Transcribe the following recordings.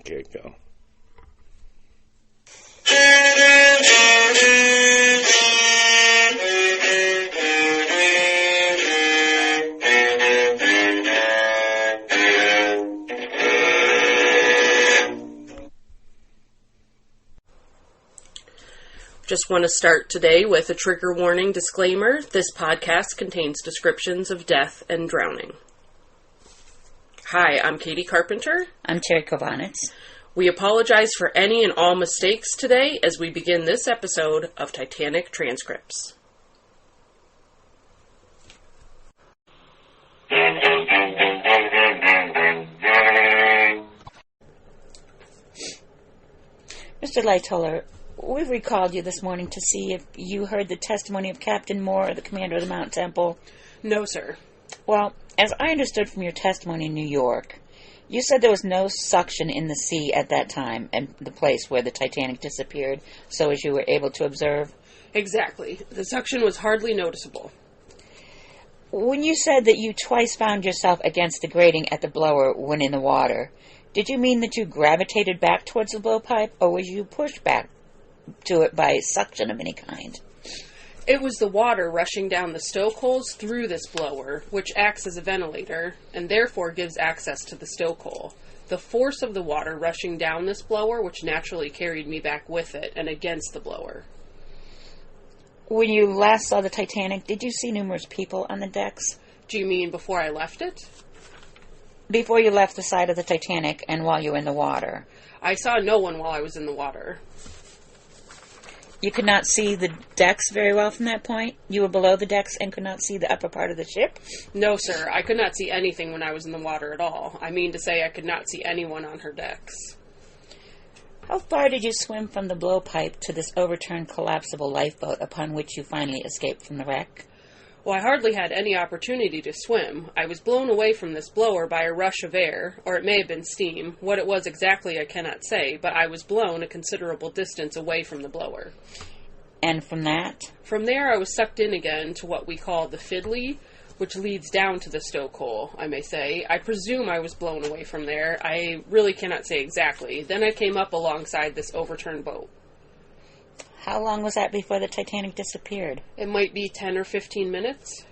Okay, go. Just want to start today with a trigger warning disclaimer. This podcast contains descriptions of death and drowning. Hi, I'm Katie Carpenter. I'm Terry Kovanitz. We apologize for any and all mistakes today as we begin this episode of Titanic Transcripts. Mr. Lightoller, we've recalled you this morning to see if you heard the testimony of Captain Moore, the commander of the Mount Temple. No, sir. Well, as I understood from your testimony in New York, you said there was no suction in the sea at that time and the place where the Titanic disappeared, so as you were able to observe. Exactly. The suction was hardly noticeable. When you said that you twice found yourself against the grating at the blower when in the water, did you mean that you gravitated back towards the blowpipe, or was you pushed back to it by suction of any kind? It was the water rushing down the stoke holes through this blower, which acts as a ventilator, and therefore gives access to the stoke hole. The force of the water rushing down this blower, which naturally carried me back with it and against the blower. When you last saw the Titanic, did you see numerous people on the decks? Do you mean before I left it? Before you left the side of the Titanic and while you were in the water. I saw no one while I was in the water. You could not see the decks very well from that point? You were below the decks and could not see the upper part of the ship? No, sir. I could not see anything when I was in the water at all. I mean to say I could not see anyone on her decks. How far did you swim from the blowpipe to this overturned collapsible lifeboat upon which you finally escaped from the wreck? Well, I hardly had any opportunity to swim. I was blown away from this blower by a rush of air, or it may have been steam. What it was exactly I cannot say, but I was blown a considerable distance away from the blower. And from that? From there I was sucked in again to what we call the fiddly, which leads down to the stoke hole, I may say. I presume I was blown away from there. I really cannot say exactly. Then I came up alongside this overturned boat. How long was that before the Titanic disappeared? It might be 10 or 15 minutes.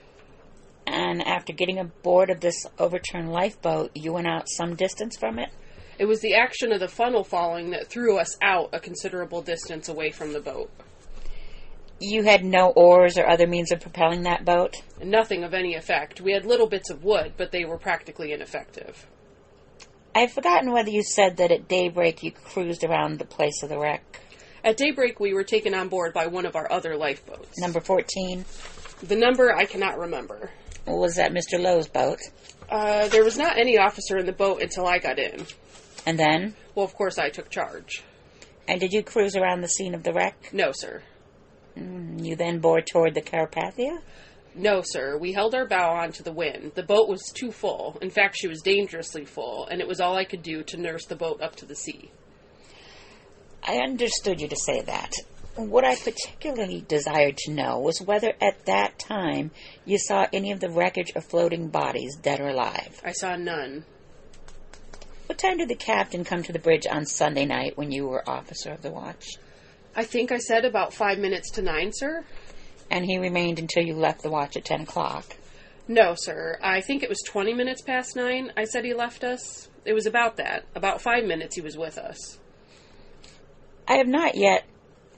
And after getting aboard of this overturned lifeboat, you went out some distance from it? It was the action of the funnel falling that threw us out a considerable distance away from the boat. You had no oars or other means of propelling that boat? Nothing of any effect. We had little bits of wood, but they were practically ineffective. I've forgotten whether you said that at daybreak you cruised around the place of the wreck. At daybreak, we were taken on board by one of our other lifeboats. Number 14? The number I cannot remember. Was that Mr. Lowe's boat? There was not any officer in the boat until I got in. And then? Well, of course I took charge. And did you cruise around the scene of the wreck? No, sir. You then bore toward the Carpathia? No, sir. We held our bow on to the wind. The boat was too full. In fact, she was dangerously full, and it was all I could do to nurse the boat up to the sea. I understood you to say that. What I particularly desired to know was whether at that time you saw any of the wreckage of floating bodies, dead or alive. I saw none. What time did the captain come to the bridge on Sunday night when you were officer of the watch? I think I said about 5 minutes to 9, sir. And he remained until you left the watch at 10 o'clock? No, sir. I think it was 20 minutes past 9 I said he left us. It was about that. About 5 minutes he was with us. I have not yet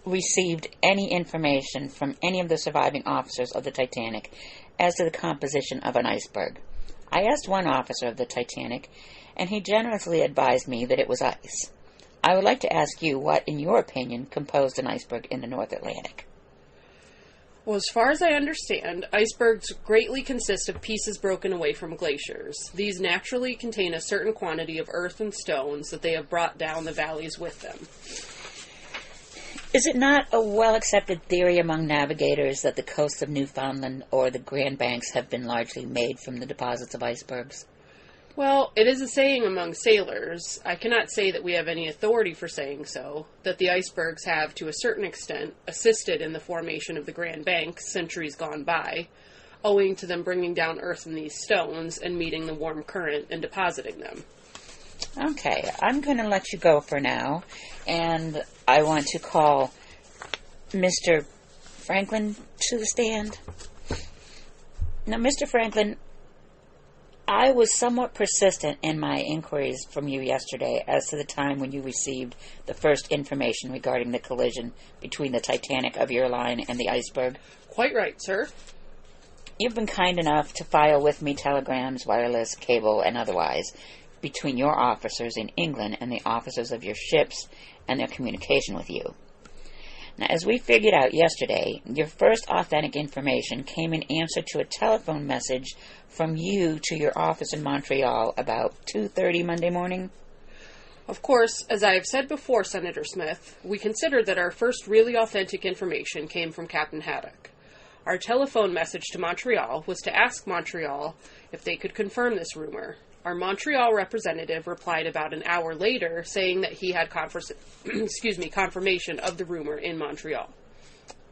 received any information from any of the surviving officers of the Titanic as to the composition of an iceberg. I asked one officer of the Titanic, and he generously advised me that it was ice. I would like to ask you what, in your opinion, composed an iceberg in the North Atlantic. Well, as far as I understand, icebergs greatly consist of pieces broken away from glaciers. These naturally contain a certain quantity of earth and stones that they have brought down the valleys with them. Is it not a well-accepted theory among navigators that the coasts of Newfoundland or the Grand Banks have been largely made from the deposits of icebergs? Well, it is a saying among sailors. I cannot say that we have any authority for saying so, that the icebergs have, to a certain extent, assisted in the formation of the Grand Banks centuries gone by, owing to them bringing down earth and these stones and meeting the warm current and depositing them. Okay, I'm going to let you go for now, and I want to call Mr. Franklin to the stand. Now, Mr. Franklin, I was somewhat persistent in my inquiries from you yesterday as to the time when you received the first information regarding the collision between the Titanic of your line and the iceberg. Quite right, sir. You've been kind enough to file with me telegrams, wireless, cable, and otherwise, between your officers in England and the officers of your ships and their communication with you. Now, as we figured out yesterday, your first authentic information came in answer to a telephone message from you to your office in Montreal about 2:30 Monday morning. Of course, as I have said before, Senator Smith, we consider that our first really authentic information came from Captain Haddock. Our telephone message to Montreal was to ask Montreal if they could confirm this rumor. Our Montreal representative replied about an hour later, saying that he had confirmation of the rumor in Montreal.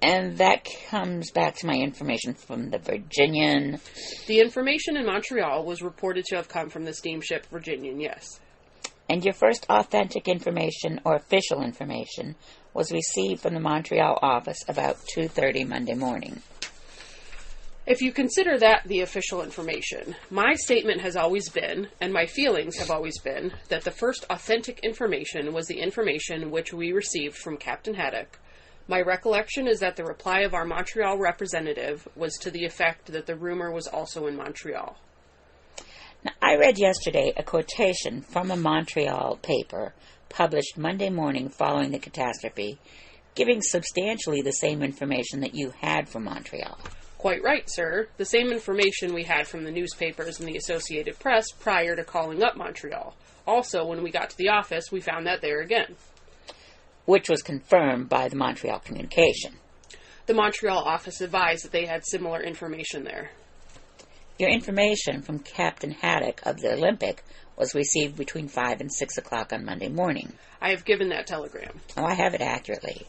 And that comes back to my information from the Virginian. The information in Montreal was reported to have come from the steamship Virginian, yes. And your first authentic information, or official information, was received from the Montreal office about 2:30 Monday morning. If you consider that the official information, my statement has always been, and my feelings have always been, that the first authentic information was the information which we received from Captain Haddock. My recollection is that the reply of our Montreal representative was to the effect that the rumor was also in Montreal. Now, I read yesterday a quotation from a Montreal paper published Monday morning following the catastrophe, giving substantially the same information that you had from Montreal. Quite right, sir. The same information we had from the newspapers and the Associated Press prior to calling up Montreal. Also, when we got to the office, we found that there again. Which was confirmed by the Montreal communication. The Montreal office advised that they had similar information there. Your information from Captain Haddock of the Olympic was received between 5 and 6 o'clock on Monday morning. I have given that telegram. Oh, I have it accurately.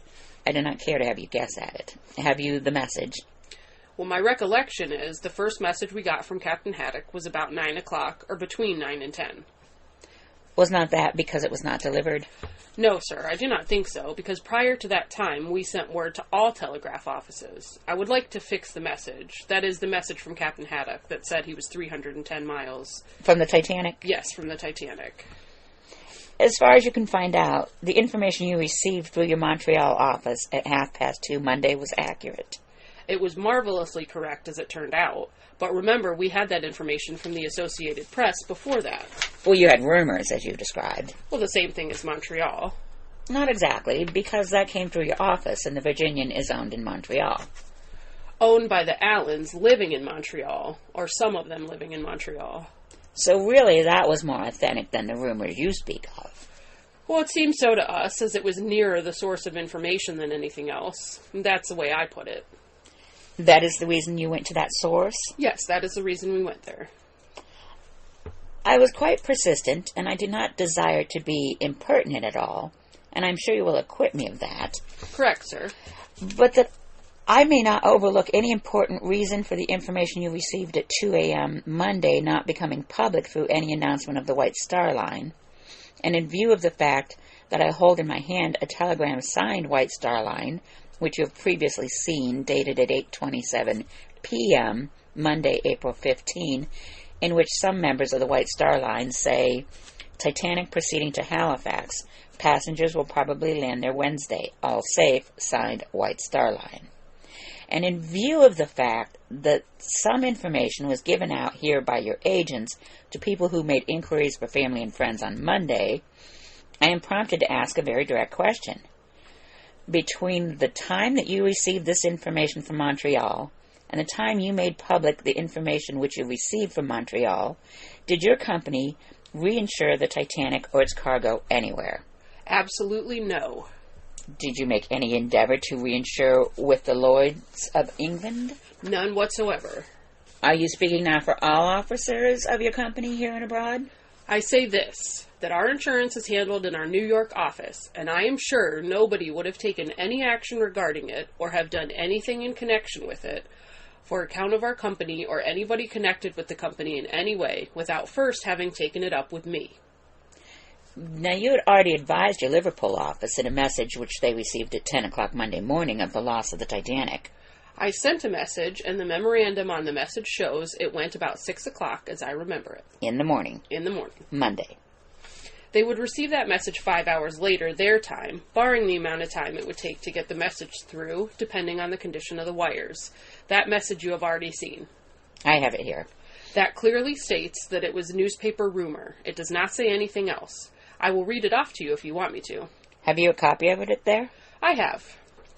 I do not care to have you guess at it. Have you the message? Well, my recollection is the first message we got from Captain Haddock was about 9 o'clock, or between 9 and 10. Was not that because it was not delivered? No, sir, I do not think so, because prior to that time, we sent word to all telegraph offices. I would like to fix the message. That is, the message from Captain Haddock that said he was 310 miles. From the Titanic? Yes, from the Titanic. As far as you can find out, the information you received through your Montreal office at 2:30 Monday was accurate. It was marvelously correct, as it turned out. But remember, we had that information from the Associated Press before that. Well, you had rumors, as you described. Well, the same thing as Montreal. Not exactly, because that came through your office, and the Virginian is owned in Montreal. Owned by the Allens, living in Montreal, or some of them living in Montreal. So really, that was more authentic than the rumors you speak of. Well, it seemed so to us, as it was nearer the source of information than anything else. That's the way I put it. That is the reason you went to that source? Yes, that is the reason we went there. I was quite persistent, and I do not desire to be impertinent at all, and I'm sure you will acquit me of that. Correct, sir. But that I may not overlook any important reason for the information you received at 2 a.m. Monday not becoming public through any announcement of the White Star Line, and in view of the fact that I hold in my hand a telegram signed White Star Line, which you have previously seen, dated at 8:27 p.m., Monday, April 15, in which some members of the White Star Line say, Titanic proceeding to Halifax. Passengers will probably land there Wednesday. All safe, signed White Star Line. And in view of the fact that some information was given out here by your agents to people who made inquiries for family and friends on Monday, I am prompted to ask a very direct question. Between the time that you received this information from Montreal and the time you made public the information which you received from Montreal, did your company reinsure the Titanic or its cargo anywhere? Absolutely no. Did you make any endeavor to reinsure with the Lloyds of England? None whatsoever. Are you speaking now for all officers of your company here and abroad? I say this, that our insurance is handled in our New York office, and I am sure nobody would have taken any action regarding it or have done anything in connection with it for account of our company or anybody connected with the company in any way without first having taken it up with me. Now, you had already advised your Liverpool office in a message which they received at 10 o'clock Monday morning of the loss of the Titanic. I sent a message, and the memorandum on the message shows it went about 6 o'clock, as I remember it. In the morning. In the morning. Monday. They would receive that message 5 hours later, their time, barring the amount of time it would take to get the message through, depending on the condition of the wires. That message you have already seen. I have it here. That clearly states that it was newspaper rumor. It does not say anything else. I will read it off to you if you want me to. Have you a copy of it there? I have.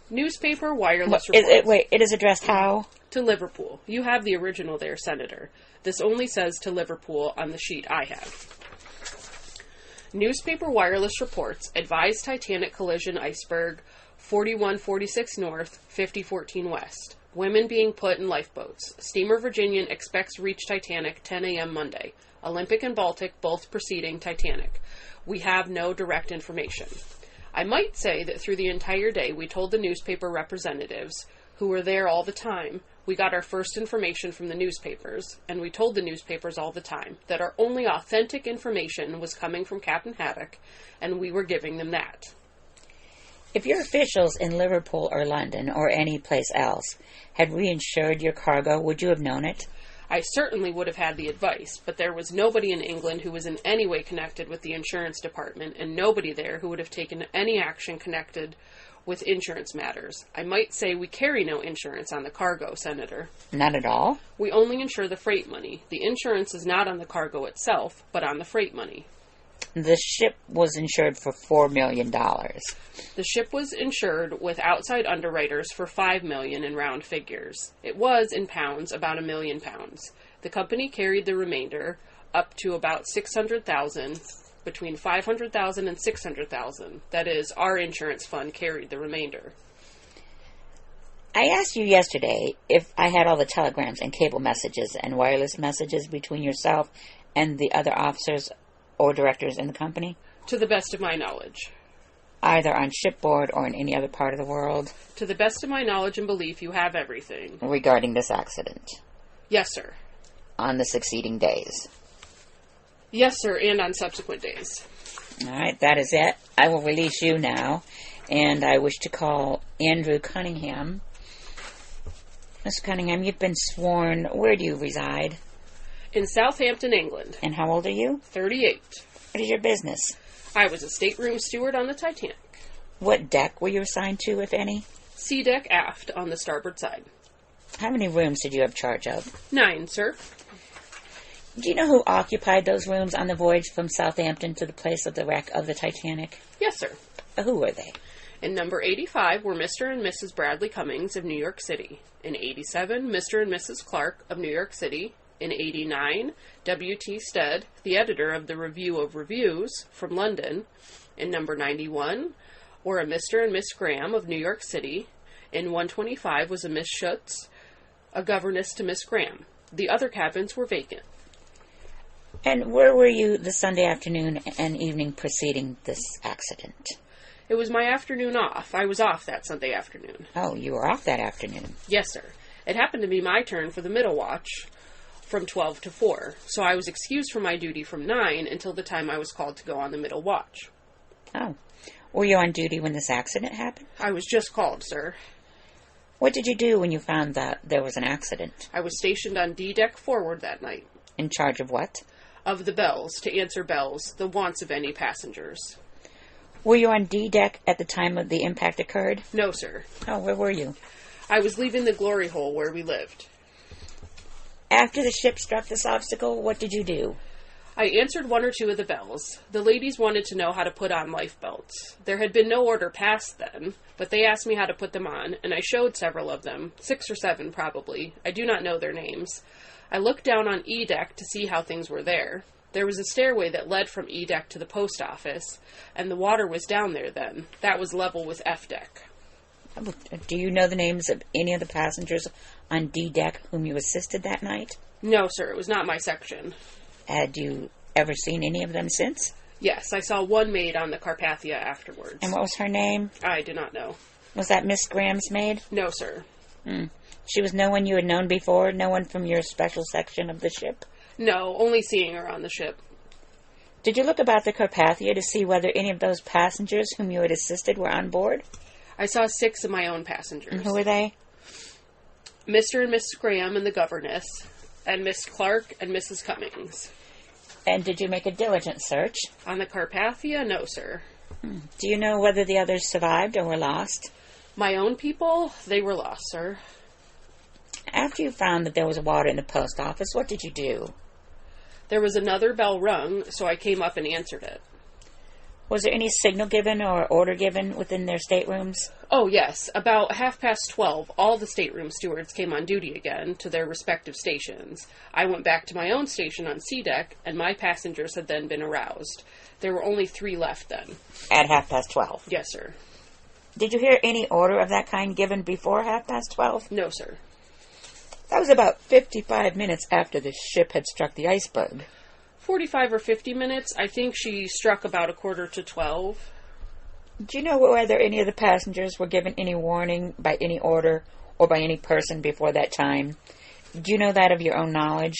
Newspaper wireless reports. It is addressed how? To Liverpool. You have the original there, Senator. This only says to Liverpool on the sheet I have. Newspaper wireless reports advise Titanic collision iceberg 4146 north, 5014 west. Women being put in lifeboats. Steamer Virginian expects reach Titanic 10 a.m. Monday. Olympic and Baltic both preceding Titanic. We have no direct information. I might say that through the entire day we told the newspaper representatives, who were there all the time, we got our first information from the newspapers, and we told the newspapers all the time that our only authentic information was coming from Captain Haddock, and we were giving them that. If your officials in Liverpool or London or any place else had reinsured your cargo, would you have known it? I certainly would have had the advice, but there was nobody in England who was in any way connected with the insurance department, and nobody there who would have taken any action connected with insurance matters. I might say we carry no insurance on the cargo, Senator. Not at all? We only insure the freight money. The insurance is not on the cargo itself, but on the freight money. The ship was insured for $4 million. The ship was insured with outside underwriters for $5 million in round figures. It was, in pounds, about £1 million. The company carried the remainder up to about $600,000, between $500,000 and $600,000. That is, our insurance fund carried the remainder. I asked you yesterday if I had all the telegrams and cable messages and wireless messages between yourself and the other officers or directors in the company? To the best of my knowledge. Either on shipboard or in any other part of the world? To the best of my knowledge and belief, you have everything. Regarding this accident? Yes, sir. On the succeeding days? Yes, sir, and on subsequent days. All right, that is it. I will release you now, and I wish to call Andrew Cunningham. Mr. Cunningham, you've been sworn. Where do you reside? In Southampton, England. And how old are you? 38. What is your business? I was a stateroom steward on the Titanic. What deck were you assigned to, if any? C deck aft on the starboard side. How many rooms did you have charge of? 9, sir. Do you know who occupied those rooms on the voyage from Southampton to the place of the wreck of the Titanic? Yes, sir. Who were they? In number 85 were Mr. and Mrs. Bradley Cummings of New York City. In 87, Mr. and Mrs. Clark of New York City. In 89, W.T. Stead, the editor of the Review of Reviews from London. In number 91 were a Mr. and Miss Graham of New York City. In 125 was a Miss Schutz, a governess to Miss Graham. The other cabins were vacant. And where were you the Sunday afternoon and evening preceding this accident? It was my afternoon off. I was off that Sunday afternoon. Oh, you were off that afternoon. Yes, sir. It happened to be my turn for the middle watch from 12 to 4, so I was excused from my duty from 9 until the time I was called to go on the middle watch. Oh. Were you on duty when this accident happened? I was just called, sir. What did you do when you found that there was an accident? I was stationed on D-deck forward that night. In charge of what? Of the bells, to answer bells, the wants of any passengers. Were you on D-deck at the time of the impact occurred? No, sir. Oh, where were you? I was leaving the glory hole where we lived. After the ship struck this obstacle, what did you do? I answered one or two of the bells. The ladies wanted to know how to put on life belts. There had been no order passed then, but they asked me how to put them on, and I showed several of them, 6 or 7 probably. I do not know their names. I looked down on E-deck to see how things were there. There was a stairway that led from E-deck to the post office, and the water was down there then. That was level with F-deck. Do you know the names of any of the passengers on D-deck whom you assisted that night? No, sir, it was not my section. Had you ever seen any of them since? Yes, I saw one maid on the Carpathia afterwards. And what was her name? I do not know. Was that Miss Graham's maid? No, sir. She was no one you had known before? No one from your special section of the ship? No, only seeing her on the ship. Did you look about the Carpathia to see whether any of those passengers whom you had assisted were on board? I saw 6 of my own passengers. And who were they? Mr. and Miss Graham and the governess, and Miss Clark and Mrs. Cummings. And did you make a diligent search? On the Carpathia? No, sir. Do you know whether the others survived or were lost? My own people? They were lost, sir. After you found that there was water in the post office, what did you do? There was another bell rung, so I came up and answered it. Was there any signal given or order given within their staterooms? Oh, yes. About 12:30, all the stateroom stewards came on duty again to their respective stations. I went back to my own station on C deck, and my passengers had then been aroused. There were only 3 left then. At 12:30? Yes, sir. Did you hear any order of that kind given before 12:30? No, sir. That was about 55 minutes after the ship had struck the iceberg. 45 or 50 minutes. I think she struck about 11:45. Do you know whether any of the passengers were given any warning by any order or by any person before that time? Do you know that of your own knowledge?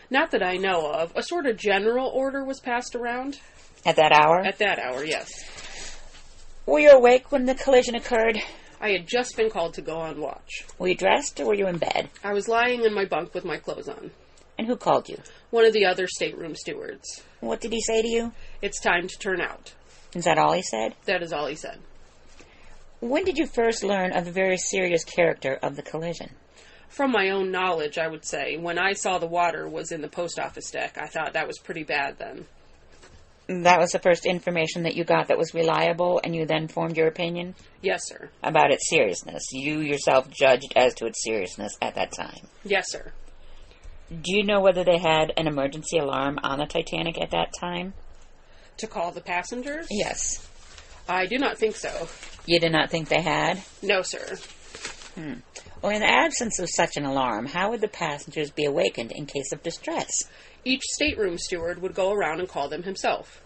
Not that I know of. A sort of general order was passed around. At that hour? At that hour, yes. Were you awake when the collision occurred? I had just been called to go on watch. Were you dressed or were you in bed? I was lying in my bunk with my clothes on. And who called you? One of the other stateroom stewards. What did he say to you? It's time to turn out. Is that all he said? That is all he said. When did you first learn of the very serious character of the collision? From my own knowledge, I would say. When I saw the water was in the post office deck, I thought that was pretty bad then. That was the first information that you got that was reliable, and you then formed your opinion? Yes, sir. About its seriousness. You yourself judged as to its seriousness at that time? Yes, sir. Do you know whether they had an emergency alarm on the Titanic at that time? To call the passengers? Yes. I do not think so. You did not think they had? No, sir. Well, in the absence of such an alarm, how would the passengers be awakened in case of distress? Each stateroom steward would go around and call them himself.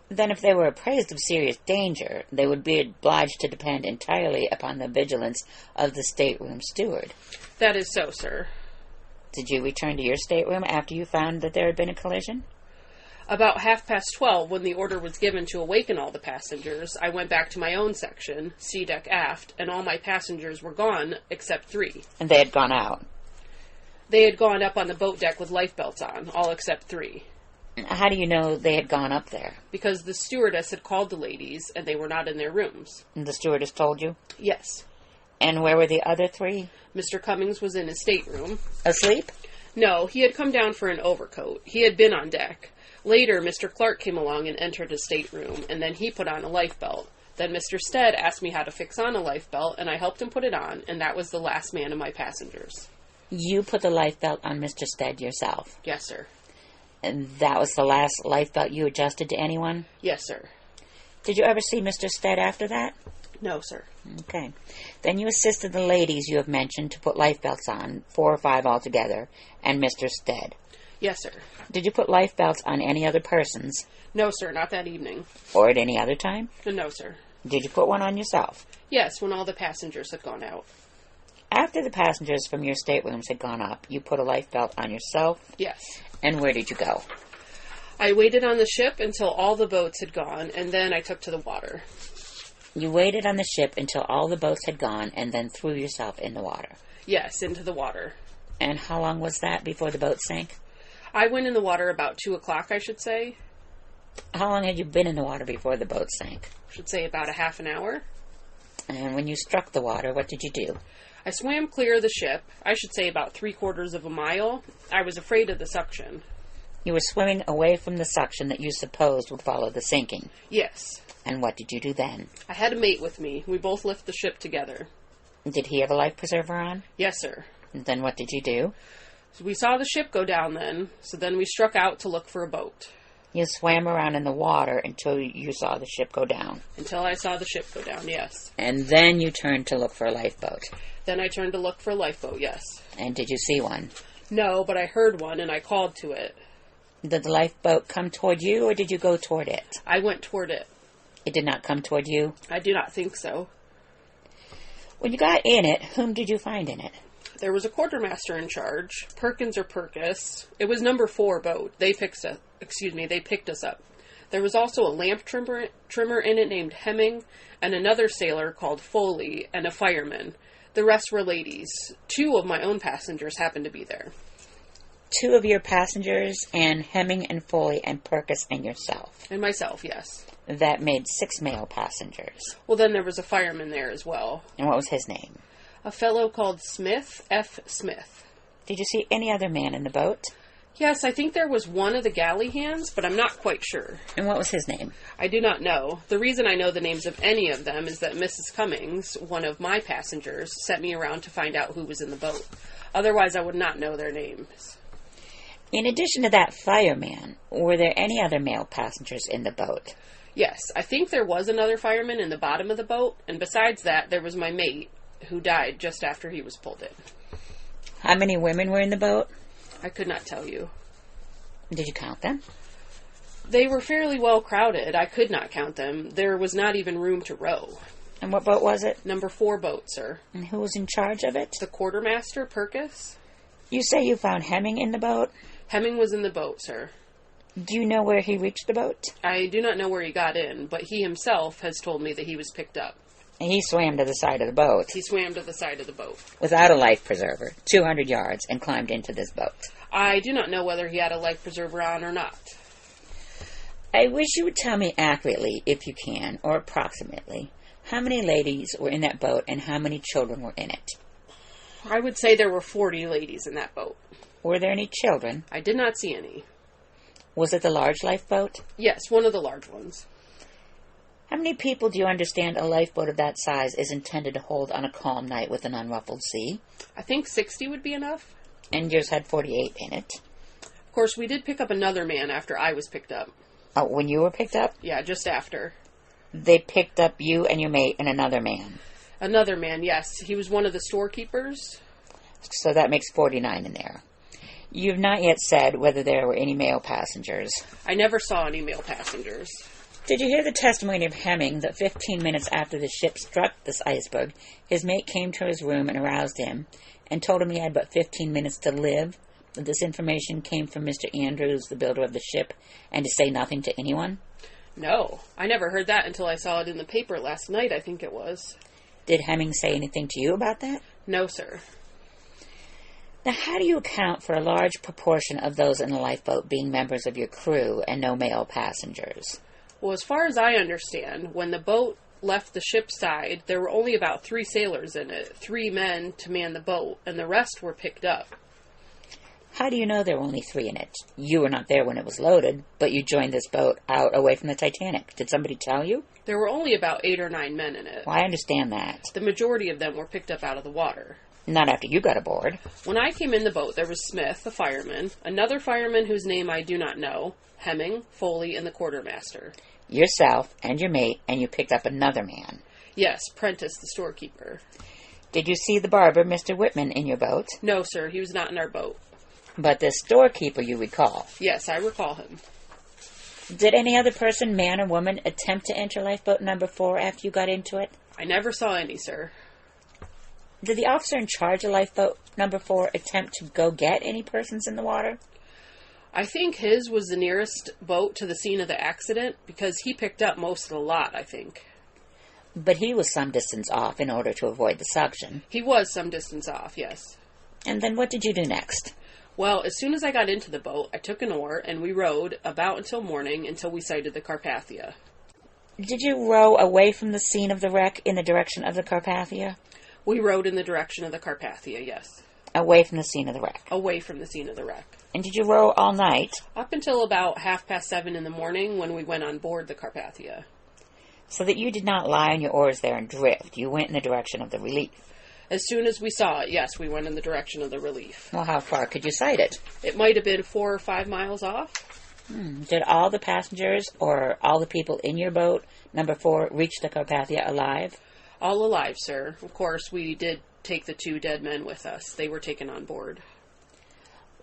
Then if they were apprised of serious danger, they would be obliged to depend entirely upon the vigilance of the stateroom steward. That is so, sir. Did you return to your stateroom after you found that there had been a collision? About 12:30, when the order was given to awaken all the passengers, I went back to my own section, C deck aft, and all my passengers were gone except 3. And they had gone out? They had gone up on the boat deck with life belts on, all except 3. How do you know they had gone up there? Because the stewardess had called the ladies, and they were not in their rooms. And the stewardess told you? Yes. And where were the other 3? Mr. Cummings was in his stateroom. Asleep? No, he had come down for an overcoat. He had been on deck. Later, Mr. Clark came along and entered his stateroom, and then he put on a life belt. Then Mr. Stead asked me how to fix on a life belt, and I helped him put it on, and that was the last man of my passengers. You put the life belt on Mr. Stead yourself? Yes, sir. And that was the last life belt you adjusted to anyone? Yes, sir. Did you ever see Mr. Stead after that? No, sir. Okay. Then you assisted the ladies you have mentioned to put life belts on, 4 or 5 altogether, and Mr. Stead. Yes, sir. Did you put life belts on any other persons? No, sir, not that evening. Or at any other time? No, sir. Did you put one on yourself? Yes, when all the passengers had gone out. After the passengers from your staterooms had gone up, you put a life belt on yourself? Yes. And where did you go? I waited on the ship until all the boats had gone, and then I took to the water. You waited on the ship until all the boats had gone, and then threw yourself in the water? Yes, into the water. And how long was that before the boat sank? I went in the water about 2 o'clock, I should say. How long had you been in the water before the boat sank? I should say about a half an hour. And when you struck the water, what did you do? I swam clear of the ship, I should say about 3/4 of a mile. I was afraid of the suction. You were swimming away from the suction that you supposed would follow the sinking. Yes. And what did you do then? I had a mate with me. We both left the ship together. Did he have a life preserver on? Yes, sir. And then what did you do? So we saw the ship go down then, so then we struck out to look for a boat. You swam around in the water until you saw the ship go down. Until I saw the ship go down, yes. And then you turned to look for a lifeboat. Then I turned to look for a lifeboat, yes. And did you see one? No, but I heard one and I called to it. Did the lifeboat come toward you or did you go toward it? I went toward it. It did not come toward you? I do not think so. When you got in it, whom did you find in it? There was a quartermaster in charge, Perkins or Purkis. It was number 4 boat. They picked us up. There was also a lamp trimmer in it named Hemming, and another sailor called Foley, and a fireman. The rest were ladies. 2 of my own passengers happened to be there. 2 of your passengers, and Hemming and Foley and Purkis and yourself. And myself, yes. That made 6 male passengers. Well, then there was a fireman there as well. And what was his name? A fellow called Smith, F. Smith. Did you see any other man in the boat? Yes, I think there was one of the galley hands, but I'm not quite sure. And what was his name? I do not know. The reason I know the names of any of them is that Mrs. Cummings, one of my passengers, sent me around to find out who was in the boat. Otherwise, I would not know their names. In addition to that fireman, were there any other male passengers in the boat? Yes, I think there was another fireman in the bottom of the boat, and besides that, there was my mate, who died just after he was pulled in. How many women were in the boat? I could not tell you. Did you count them? They were fairly well crowded. I could not count them. There was not even room to row. And what boat was it? Number 4 boat, sir. And who was in charge of it? The quartermaster, Purkis. You say you found Hemming in the boat? Hemming was in the boat, sir. Do you know where he reached the boat? I do not know where he got in, but he himself has told me that he was picked up. And he swam to the side of the boat. He swam to the side of the boat. Without a life preserver, 200 yards, and climbed into this boat. I do not know whether he had a life preserver on or not. I wish you would tell me accurately, if you can, or approximately, how many ladies were in that boat and how many children were in it. I would say there were 40 ladies in that boat. Were there any children? I did not see any. Was it the large lifeboat? Yes, one of the large ones. How many people do you understand a lifeboat of that size is intended to hold on a calm night with an unruffled sea? I think 60 would be enough. And yours had 48 in it. Of course, we did pick up another man after I was picked up. Oh, when you were picked up? Yeah, just after. They picked up you and your mate and another man. Another man, yes. He was one of the storekeepers. So that makes 49 in there. You've not yet said whether there were any male passengers. I never saw any male passengers. Did you hear the testimony of Hemming that 15 minutes after the ship struck this iceberg, his mate came to his room and aroused him and told him he had but 15 minutes to live, that this information came from Mr. Andrews, the builder of the ship, and to say nothing to anyone? No, I never heard that until I saw it in the paper last night, I think it was. Did Hemming say anything to you about that? No, sir. Now, how do you account for a large proportion of those in the lifeboat being members of your crew and no male passengers? Well, as far as I understand, when the boat left the ship's side, there were only about 3 sailors in it, 3 men to man the boat, and the rest were picked up. How do you know there were only 3 in it? You were not there when it was loaded, but you joined this boat out away from the Titanic. Did somebody tell you? There were only about 8 or 9 men in it. Well, I understand that. The majority of them were picked up out of the water. Not after you got aboard. When I came in the boat, there was Smith, the fireman, another fireman whose name I do not know, Hemming, Foley, and the quartermaster. Yourself and your mate, and you picked up another man. Yes, Prentice, the storekeeper. Did you see the barber, Mr. Whitman, in your boat? No, sir, he was not in our boat. But the storekeeper you recall? Yes, I recall him. Did any other person, man or woman, attempt to enter lifeboat number 4 after you got into it? I never saw any, sir. Did the officer in charge of lifeboat number 4 attempt to go get any persons in the water? I think his was the nearest boat to the scene of the accident, because he picked up most of the lot, I think. But he was some distance off in order to avoid the suction. He was some distance off, yes. And then what did you do next? Well, as soon as I got into the boat, I took an oar, and we rowed about until morning, until we sighted the Carpathia. Did you row away from the scene of the wreck in the direction of the Carpathia? We rowed in the direction of the Carpathia, yes. Away from the scene of the wreck? Away from the scene of the wreck. And did you row all night? Up until about 7:30 in the morning when we went on board the Carpathia. So that you did not lie on your oars there and drift. You went in the direction of the Relief. As soon as we saw it, yes, we went in the direction of the Relief. Well, how far could you sight it? It might have been 4 or 5 miles off. Did all the passengers or all the people in your boat, number 4, reach the Carpathia alive? All alive, sir. Of course, we did take the 2 dead men with us. They were taken on board.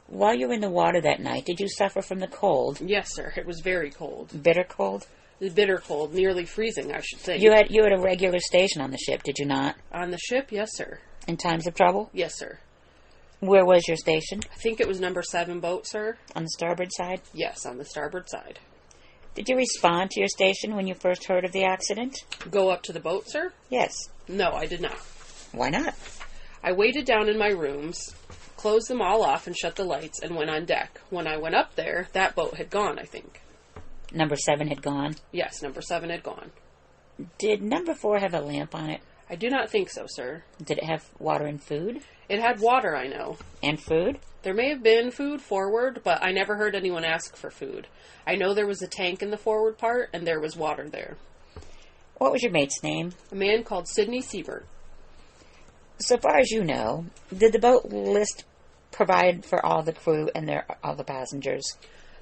While you were in the water that night, did you suffer from the cold? Yes, sir. It was very cold. Bitter cold? Bitter cold, nearly freezing, I should say. You had a regular station on the ship, did you not? On the ship, yes, sir. In times of trouble? Yes, sir. Where was your station? I think it was number 7 boat, sir. On the starboard side? Yes, on the starboard side. Did you respond to your station when you first heard of the accident? Go up to the boat, sir? Yes. No, I did not. Why not? I waited down in my rooms, closed them all off and shut the lights, and went on deck. When I went up there, that boat had gone, I think. Number 7 had gone? Yes, number 7 had gone. Did number 4 have a lamp on it? I do not think so, sir. Did it have water and food? It had water, I know. And food? There may have been food forward, but I never heard anyone ask for food. I know there was a tank in the forward part, and there was water there. What was your mate's name? A man called Sidney Siebert. So far as you know, did the boat list provide for all the crew and all the passengers?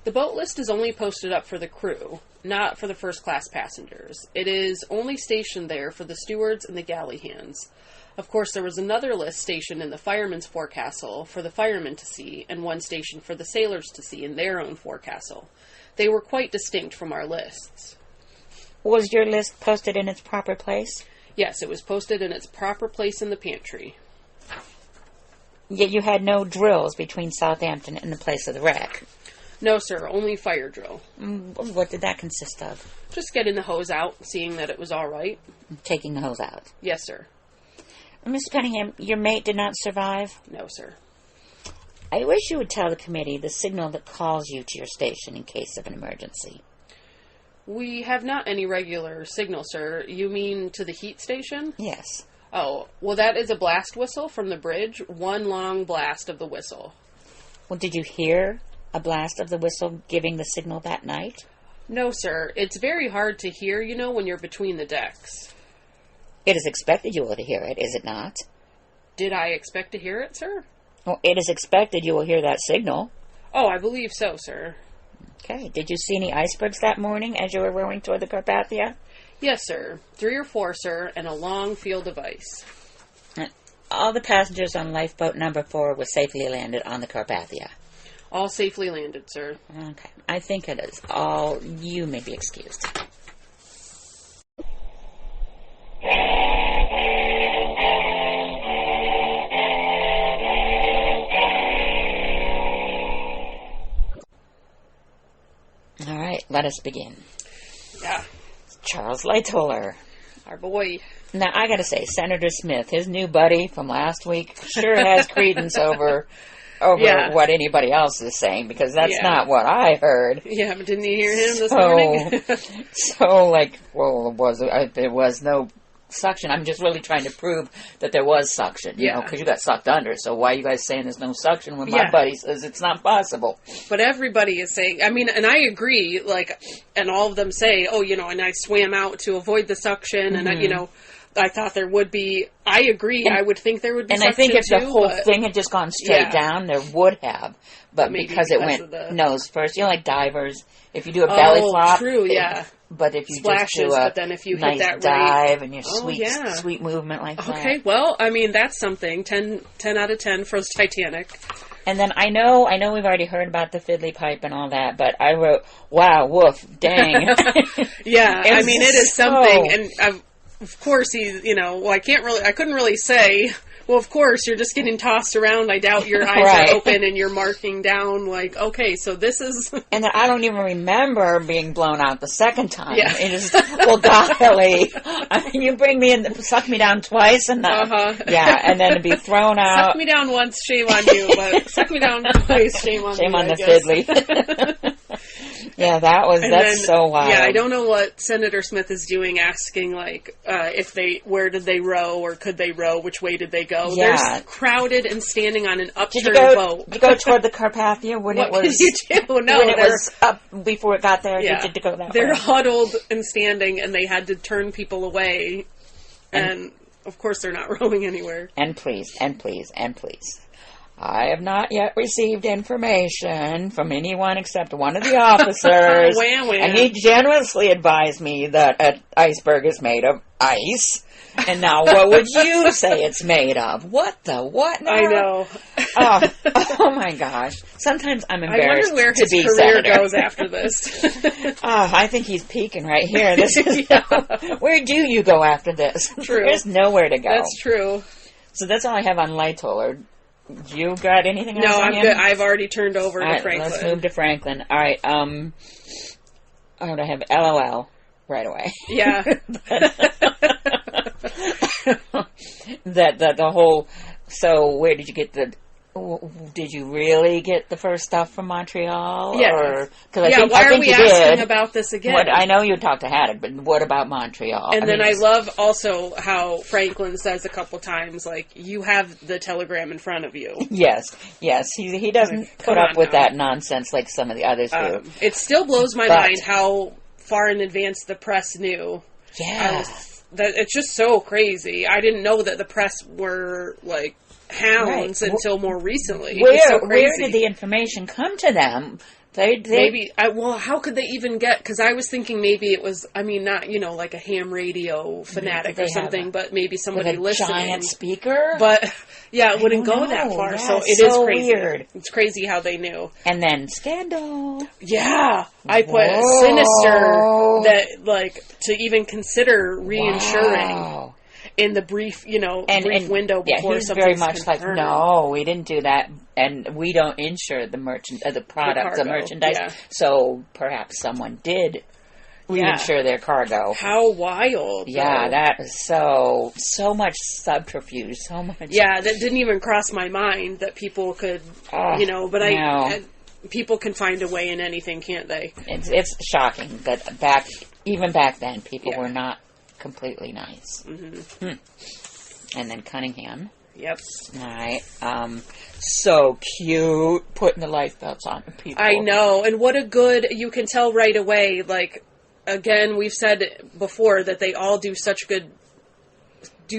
The boat list is only posted up for the crew, not for the first-class passengers. It is only stationed there for the stewards and the galley hands. Of course, there was another list stationed in the firemen's forecastle for the firemen to see, and one stationed for the sailors to see in their own forecastle. They were quite distinct from our lists. Was your list posted in its proper place? Yes, it was posted in its proper place in the pantry. Yet you had no drills between Southampton and the place of the wreck? No, sir, only fire drill. What did that consist of? Just getting the hose out, seeing that it was all right. Taking the hose out? Yes, sir. Miss Cunningham, your mate did not survive? No, sir. I wish you would tell the committee the signal that calls you to your station in case of an emergency. We have not any regular signal, sir. You mean to the heat station? Yes. Oh, well, that is a blast whistle from the bridge. One long blast of the whistle. Well, did you hear a blast of the whistle giving the signal that night? No, sir. It's very hard to hear, when you're between the decks. It is expected you will hear it, is it not? Did I expect to hear it, sir? Well, it is expected you will hear that signal. Oh, I believe so, sir. Okay. Did you see any icebergs that morning as you were rowing toward the Carpathia? Yes, sir. 3 or 4, sir, and a long field of ice. All the passengers on lifeboat number 4 were safely landed on the Carpathia. All safely landed, sir. Okay. I think it is all. You may be excused. All right, let us begin. Yeah. Charles Lightoller. Our boy. Now, I gotta say, Senator Smith, his new buddy from last week, sure has credence over what anybody else is saying, because that's not what I heard. Yeah, but didn't you hear him this morning? There was no suction. I'm just really trying to prove that there was suction, because you got sucked under. So why are you guys saying there's no suction when my buddy says it's not possible? But everybody is saying, and I agree, and all of them say, and I swam out to avoid the suction, and I thought there would be. I agree. I would think there would be. And suction I think if too, the whole thing had just gone straight down, there would have. But because it went nose first, like divers, if you do a belly flop, true, yeah. But if you splashes, just do a but then if you nice hit that dive and your sweet movement like that. Okay, well, that's something. 10 out of 10 for Titanic. And then I know we've already heard about the fiddly pipe and all that, but I wrote, wow, woof, dang. Yeah, it is something, and of course I couldn't really say, well, of course, you're just getting tossed around. I doubt your eyes are open and you're marking down, okay, so this is... And then I don't even remember being blown out the second time. Yeah. It just, well, golly. You bring me in, suck me down twice, and yeah, and then to be thrown out. Suck me down once, shame on you, but suck me down twice, shame on me. Shame on the fiddly. Yeah, that's so wild. Yeah, I don't know what Senator Smith is doing, asking, where did they row, or could they row, which way did they go? Yeah. They're crowded and standing on an upturned boat. Did you go toward the Carpathia when it was... Did you do? No, when it was up before it got there? Yeah. Did you go that way? They're huddled and standing, and they had to turn people away, and of course they're not rowing anywhere. And please. I have not yet received information from anyone except one of the officers. And he generously advised me that an iceberg is made of ice. And now what would you say it's made of? What now? I know. Oh my gosh. Sometimes I'm embarrassed I wonder where his be career senator. goes after this. I think he's peaking right here. This is where do you go after this? True. There's nowhere to go. That's true. So that's all I have on Lightoller. You got anything else? No, on I'm him? good. I've already turned over to Franklin. Let's move to Franklin. All right. I have LOL right away. Yeah. that the whole. So where did you get the? Did you really get the first stuff from Montreal? Yeah. I think we you asking did. about this again? I know you talked to Haddock, but what about Montreal? And I love also how Franklin says a couple times, like, you have the telegram in front of you. Yes. He doesn't put up with that nonsense like some of the others do. It still blows my mind how far in advance the press knew. Yeah. It's just so crazy. I didn't know that the press were, like, hounds until more recently. Where did the information come to them? Maybe, how could they even get, because I was thinking maybe it was, not, like a ham radio fanatic or something, but maybe somebody listening. Giant speaker? But, yeah, it wouldn't go that far, so it is crazy. Weird. It's crazy how they knew. And then Scandal. Yeah, I put sinister that, like, to even consider reinsuring. Wow. In the brief, brief window before he's something's very much confirmed. like, no, we didn't do that, and we don't insure the product, the merchandise. Yeah. So perhaps someone did reinsure their cargo. How wild! Yeah, that is so much subterfuge, so much. Yeah, that didn't even cross my mind that people could, people can find a way in anything, can't they? It's shocking that even back then, people were not completely nice. Mm-hmm. And then Cunningham. Yep. All right. So cute, putting the life belts on people. I know, and what a good, you can tell right away, like, again, we've said before that they all do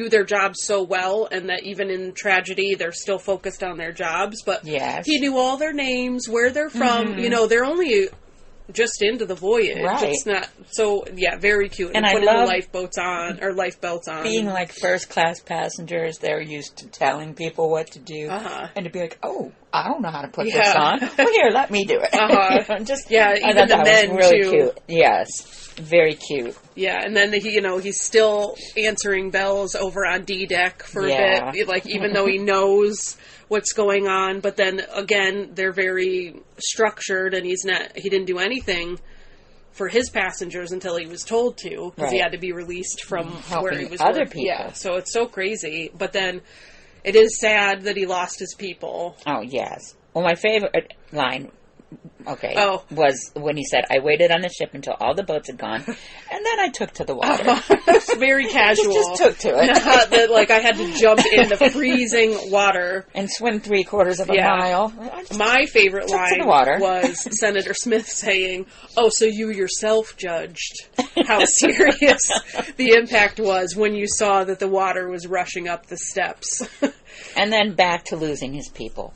their jobs so well, and that even in tragedy, they're still focused on their jobs, but he knew all their names, where they're from, they're only just into the voyage. Right. It's not very cute. And putting I love the life belts on. Being like first class passengers, they're used to telling people what to do, and to be like, "Oh, I don't know how to put this on. Well, here, let me do it." Even the men really too. Cute. Yes, very cute. Yeah, and then he's still answering bells over on D deck for a bit, like even though he knows what's going on, but then again they're very structured, and he didn't do anything for his passengers until he was told to, because he had to be released from where he was other people. Yeah, so it's so crazy, but then it is sad that he lost his people. Oh yes. Well, my favorite line was when he said, "I waited on the ship until all the boats had gone, and then I took to the water." It's very casual. Just took to it. Not that, like, I had to jump in the freezing water. And swim 3/4 of a mile. My favorite line was Senator Smith saying, "Oh, so you yourself judged how serious the impact was when you saw that the water was rushing up the steps." And then back to losing his people.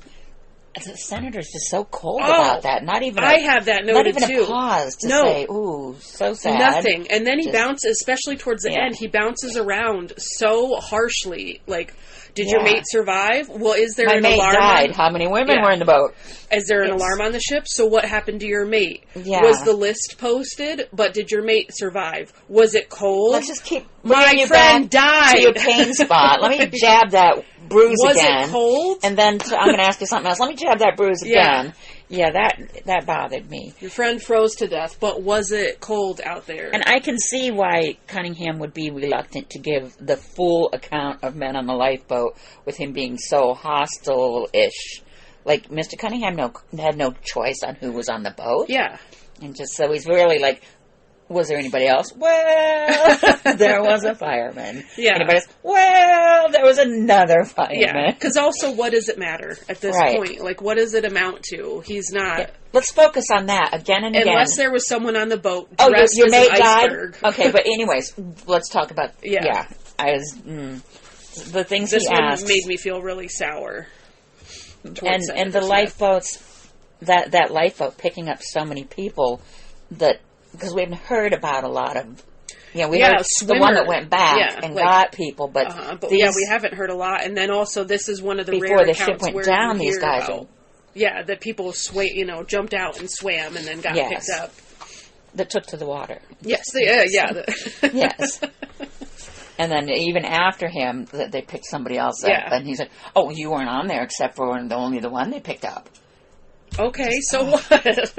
The senator's just so cold about that. Not even I have that noted not even too. A pause to say, "Ooh, so sad." Nothing. And then he bounces, especially towards the end, he bounces around so harshly. Like, did your mate survive? Well, is there an alarm? My mate died. How many women were in the boat? Is there an alarm on the ship? So what happened to your mate? Yeah. Was the list posted? But did your mate survive? Was it cold? Let's just keep my friend died to your pain spot. Let me jab that bruise again. Was it cold? And then I'm going to ask you something else. Let me jab that bruise again. Yeah, that bothered me. Your friend froze to death, but was it cold out there? And I can see why Cunningham would be reluctant to give the full account of men on the lifeboat, with him being so hostile-ish. Like, Mr. Cunningham had no choice on who was on the boat. Yeah. And just so he's really like, was there anybody else? Well, there was a fireman. Yeah. Anybody else? Well, there was another fireman. Yeah. Because also, what does it matter at this point? Like, what does it amount to? He's not... Yeah. Let's focus on that again and again. Unless there was someone on the boat dressed your as mate an iceberg. died? Okay, but anyways, let's talk about... Yeah. The things this he asked... This one made me feel really sour. And the lifeboats... That lifeboat picking up so many people that... Because we haven't heard about a lot of... we heard the one that went back and got people, but we haven't heard a lot. And then also, this is one of the before rare the accounts ship went down, these guys that people jumped out and swam and then got picked up. That took to the water. Yes, yes. And then even after him, they picked somebody else up. Yeah. And he said, oh, you weren't on there except for only the one they picked up. Okay, so what?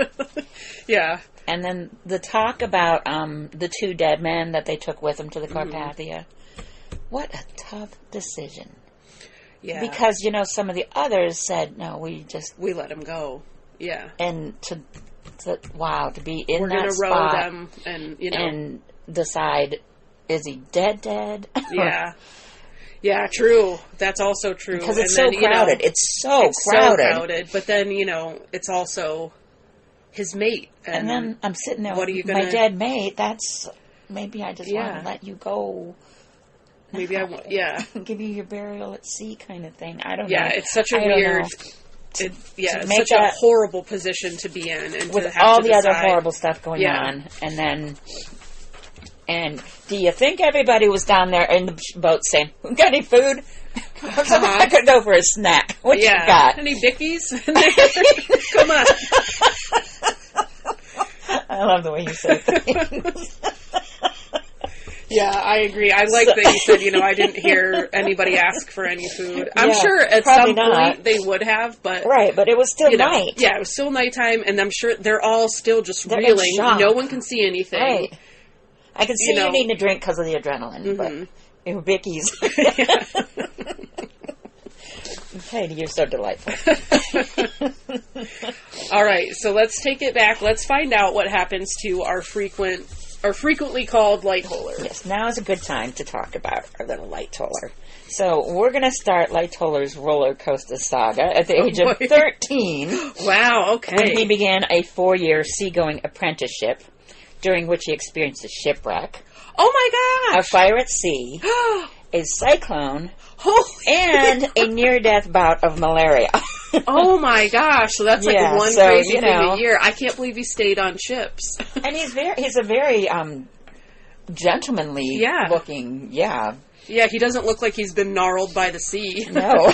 Yeah. And then the talk about the 2 dead men that they took with them to the Carpathia. What a tough decision. Yeah. Because, some of the others said, no, we let him go. Yeah. And to be in We're that gonna spot. row them and, And decide, is he dead? Yeah. Yeah, true. That's also true. Because it's so crowded. It's so crowded. But then, it's also his mate. And then I'm sitting there what with are you gonna... my dead mate. Maybe I just want to let you go. Maybe I want, give you your burial at sea kind of thing. I don't know. Yeah, it's such a weird... it's such a horrible position to be in. And with to have all to the decide. other horrible stuff going on. And do you think everybody was down there in the boat saying, got any food? I could go for a snack. What you got? Any Dickies? Come on. I love the way you say things. Yeah, I agree. I like that you said, I didn't hear anybody ask for any food. I'm sure at some point they would have, but... Right, but it was still night. Yeah, it was still nighttime, and I'm sure they're all still just reeling. No one can see anything. Right. I can see you needing a drink because of the adrenaline, but Vicky's. Katie, you're so delightful. All right, so let's take it back. Let's find out what happens to our frequently called Lightoller. Yes, now is a good time to talk about our little Lightoller. So we're going to start Lightoller's roller coaster saga at the age of 13. Wow, okay. When he began a 4-year seagoing apprenticeship, during which he experienced a shipwreck. Oh my gosh! A fire at sea, a cyclone, and a near-death bout of malaria. Oh my gosh! So that's like one crazy thing a year. I can't believe he stayed on ships. And he's a very gentlemanly looking. Yeah, he doesn't look like he's been gnarled by the sea. No.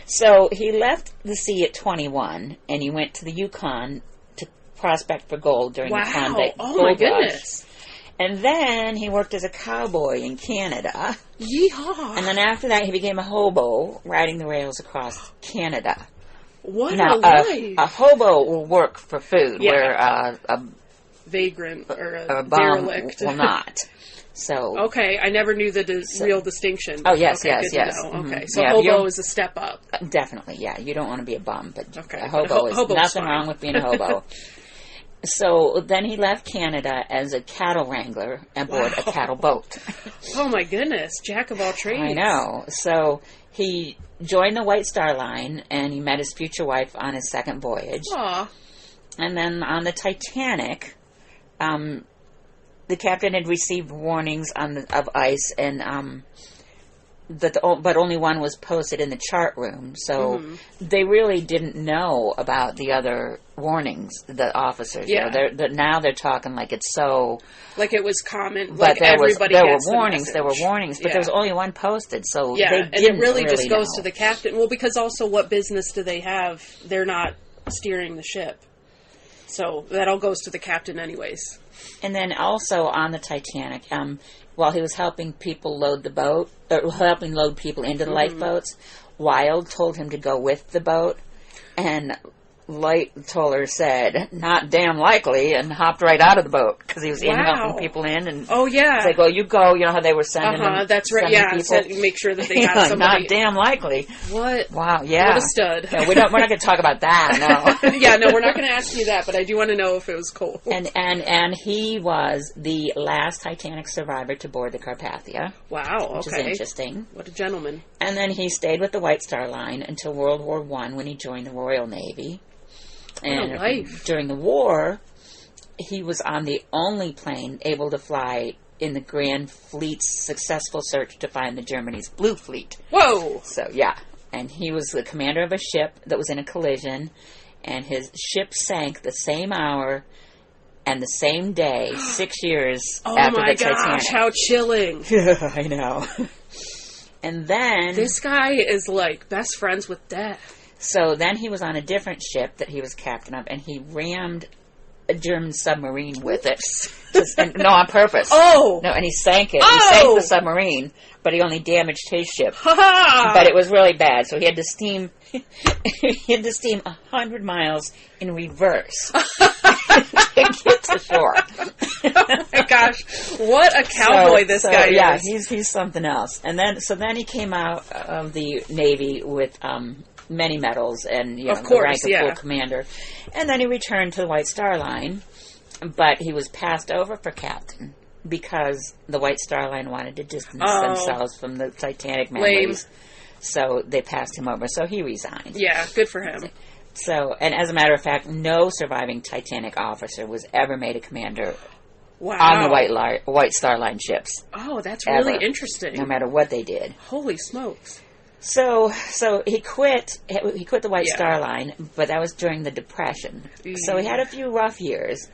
So he left the sea at 21, and he went to the Yukon to prospect for gold during the Klondike gold my goodness. rush. And then he worked as a cowboy in Canada. Yeehaw! And then after that, he became a hobo, riding the rails across Canada. What now, a life! A hobo will work for food, where a vagrant or a bum derelict will not. So okay, I never knew the real distinction. Oh yes, okay, yes. Mm-hmm. Okay, so hobo is a step up. Definitely, yeah. You don't want to be a bum, but a hobo's nothing fine. wrong with being a hobo. So then he left Canada as a cattle wrangler aboard a cattle boat. Oh my goodness, jack of all trades. I know. So he joined the White Star Line, and he met his future wife on his second voyage. Aw. And then on the Titanic, the captain had received warnings of ice, and but only one was posted in the chart room, so they really didn't know about the other warnings. The officers, yeah. Now they're talking like it's so, like it was common. But like there were warnings. The there were warnings, but there was only one posted, so they didn't and it really just goes know. to the captain. Well, because also, what business do they have? They're not steering the ship, so that all goes to the captain, anyways. And then also on the Titanic, while he was helping people load the boat, or helping load people into the lifeboats, Wilde told him to go with the boat, and Lightoller said, "Not damn likely," and hopped right out of the boat because he was in helping people in. And it's like, "Well, you go." You know how they were sending them. That's right. Yeah, make sure that they have somebody. Not damn likely. What? Wow. Yeah. What a stud. No, we're not going to talk about that. No. Yeah. No, we're not going to ask you that. But I do want to know if it was cold. And he was the last Titanic survivor to board the Carpathia. Wow. Which is interesting. What a gentleman. And then he stayed with the White Star Line until World War I, when he joined the Royal Navy. And during the war, he was on the only plane able to fly in the Grand Fleet's successful search to find the Germany's Blue Fleet. Whoa! So, yeah. And he was the commander of a ship that was in a collision, and his ship sank the same hour and the same day, 6 years after the Titanic. Oh my gosh, how chilling. I know. And then... This guy is like best friends with death. So then he was on a different ship that he was captain of, and he rammed a German submarine with it. No, on purpose. Oh! No, and he sank it. Oh! He sank the submarine, but he only damaged his ship. Ha-ha! But it was really bad, so he had to steam 100 miles in reverse to get to shore. Oh my gosh, what a cowboy this guy is. Yeah, he's something else. And then he came out of the Navy with many medals and the rank of full commander. And then he returned to the White Star Line, but he was passed over for captain because the White Star Line wanted to distance themselves from the Titanic memories. So they passed him over. So he resigned. Yeah, good for him. So, and as a matter of fact, no surviving Titanic officer was ever made a commander on the White Star Line ships. Oh, that's really interesting. No matter what they did. Holy smokes. So he quit the White Star Line, but that was during the Depression. So he had a few rough years.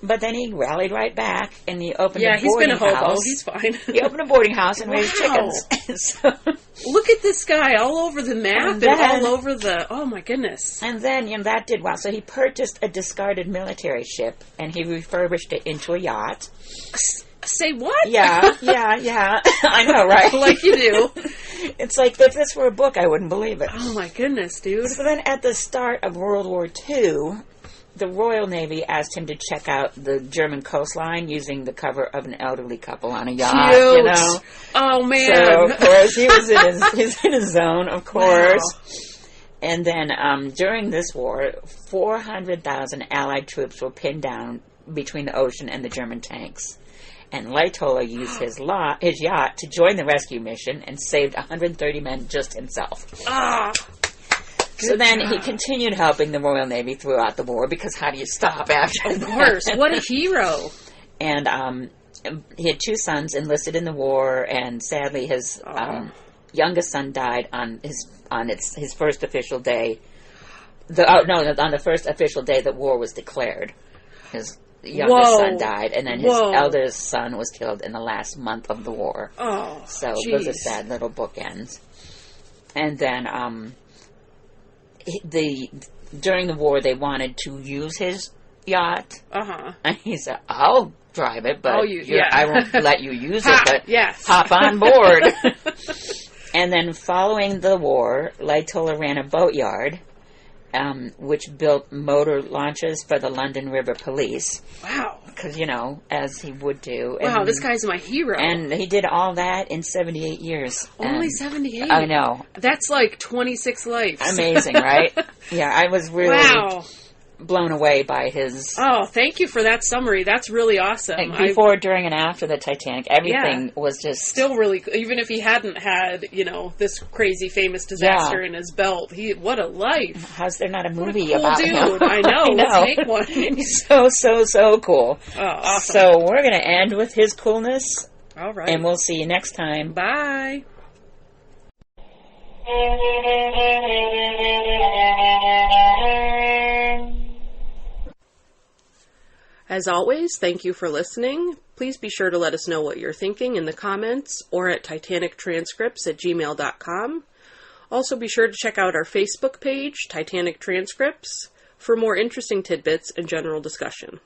But then he rallied right back, and he opened a boarding house. Yeah, he's been a hobo. He's fine. He opened a boarding house and raised chickens. So, look at this guy all over the map and all over the... Oh, my goodness. And then, that did well. So he purchased a discarded military ship, and he refurbished it into a yacht. Say what? Yeah. I know, right? Like you do. It's like, if this were a book, I wouldn't believe it. Oh, my goodness, dude. So then at the start of World War II... the Royal Navy asked him to check out the German coastline using the cover of an elderly couple on a yacht. Cute. Oh man! So of course he's in his zone, of course. Wow. And then during this war, 400,000 Allied troops were pinned down between the ocean and the German tanks. And Lightoller used his yacht to join the rescue mission and saved 130 men just himself. Ah. So then he continued helping the Royal Navy throughout the war, because how do you stop after that? Of course. What a hero. And he had 2 sons enlisted in the war, and sadly his youngest son died on his first official day. On the first official day that war was declared. His youngest son died, and then his eldest son was killed in the last month of the war. Oh, so it was a sad little bookend. And then... during the war, they wanted to use his yacht. And he said, "I'll drive it, but I won't let you use it, but hop on board." And then following the war, Lightoller ran a boatyard, which built motor launches for the London River Police. Wow. Because, as he would do. Wow, this guy's my hero. And he did all that in 78 years. Only 78? I know. That's like 26 lives. Amazing, right? Yeah, I was really blown away by his... Oh, thank you for that summary. That's really awesome. Like before, during, and after the Titanic, everything was just... Still really... Even if he hadn't had, this crazy famous disaster in his belt, what a life. How's there not a movie about him? Dude, I know. Let's make one. He's so cool. Oh, awesome. So we're going to end with his coolness. All right. And we'll see you next time. Bye. As always, thank you for listening. Please be sure to let us know what you're thinking in the comments or at titanictranscripts@gmail.com. Also be sure to check out our Facebook page, Titanic Transcripts, for more interesting tidbits and general discussion.